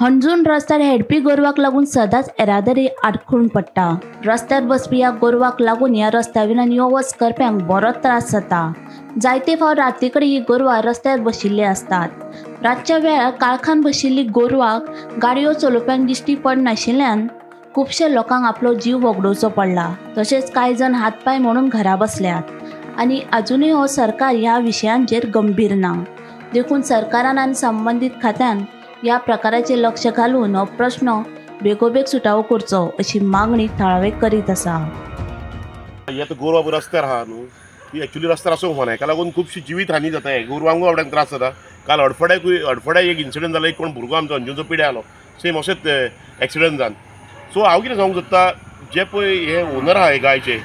हणजून रस्त्यार हेडपी गोरवाक लागून सदांच येरादारी आडखून पडटा। रस्त्यार बसपी ह्या गोरवाक लागून ह्या रस्त्यावेल्यान यो वच करप्यांक बरो त्रास जाता। जायते फावट रात्री कडेन ही गोरवां रस्त्यार बशिल्ली असतात। रातच्या वेळार काळखान बशिल्ली गोरवाक गाडयो चलोवप्यांक दिश्टी पडनाशिल्ल्यान खुबशे लोकांक आपलो जीव वगडोवचो पडला। तशेंच कांय जण हातपाय म्हणून घरा बसल्यात आनी अजूनय हो सरकार ह्या विशयांचेर गंभीर ना। देखून सरकारान आनी संबंधित खात्यान ह्या प्रकाराचेर लक्ष घालून हो प्रश्न बेगोबेग सुटावो करचो अशी मागणी थळावे करीत आसा। आता गोरवां रस्त्यार आहा न्हू, ती एक्चुअली रस्त्यार आसूंक म्हणा, हेका लागून खुबशी जिवीत हानी जाता। गोरवांकूय बाबड्यांक त्रास जाता। काल अडफड्याक एक इन्सिडंट जालो, एक कोण भुरगो आमचो अंजुचो पिड्या आलो, सेम अशेंच एक्सिडंट जावन। सो हांव कितें सांगूंक सोदता, जे पळय हे ओनर आहा गायचे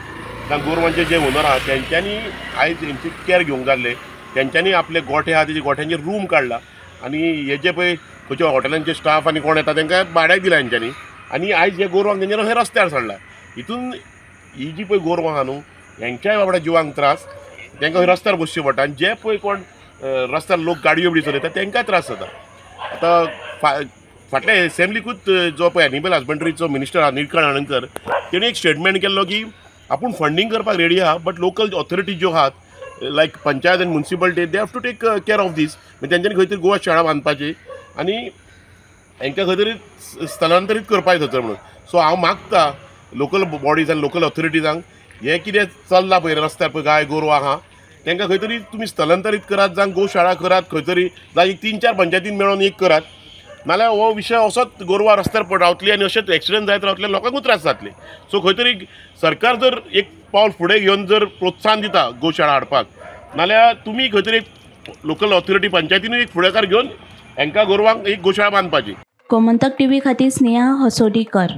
जावं गोरवांचे जे ओनर आहा तेंच्यांनी आयज हेंची केअर घेवंक जाल्ले। तेंच्यांनी आपले गोठे आहा तेजे गोठ्यांचे रूम काडला आनी हे जे पळय खंयच्या हॉटेलांचे स्टाफ आनी कोण येता तांकां भाड्याक दिला हेंच्यांनी। आनी आयज हे गोरवांक तेंच्यांनी हे रस्त्यार सोडला। हितून ही जी पळय गोरवां आहा न्हू, हेंच्याय बाबड्या जिवांक त्रास, तांकां रस्त्यार बसचें पडटा। आनी जे पळय कोण रस्त्यार लोक गाडयो बी चलयता तांकांय त्रास जाता। आतां फाटल्या एसेंब्लीकूच जो पळय एनिमल हजबंड्रीचो मिनिस्टर आहा निळकंठ आळंकर, तेणी एक स्टेटमेंट केल्लो की आपूण फंडींग करपाक रेडी आहा, बट लोकल ऑथॉरिटीज ज्यो आहात लायक पंचायत आनी municipality they have to take care of this. तेंच्यांनी खंय तरी गोवा शाळा बांदपाची आनी हांकां खंय तरी स्थलांतरीत करपाक थंयसर म्हणून। सो हांव मागता लोकल बॉडीज आनी लोकल ऑथॉरिटीजांक हें कितें चल्लां पळय रस्त्यार पळय गाय गोरवां आहा तांकां खंय तरी तुमी स्थलांतरीत करात, जावं गोशाळा करात खंय तरी, जावं एक 3-4 पंचायतीन मेळोन एक करात, नाल्यार हो विशय असोच गोरवां रस्त्यार रावतली आनी अशेंच एक्सिडंट जायत रावतले, लोकांकूय त्रास जातले। सो खंय तरी सरकार जर एक पावल फुडें घेवन जर प्रोत्साहन दिता गोशाळा हाडपाक, नाल्यार तुमी खंय तरी लोकल ऑथॉरिटी पंचायतीनूय एक फुडाकार घेवन हांकां गोरवांक एक गोशाळा बांदपाची। गोमंतक टीव्ही खातीर स्नेहा हसोडीकर।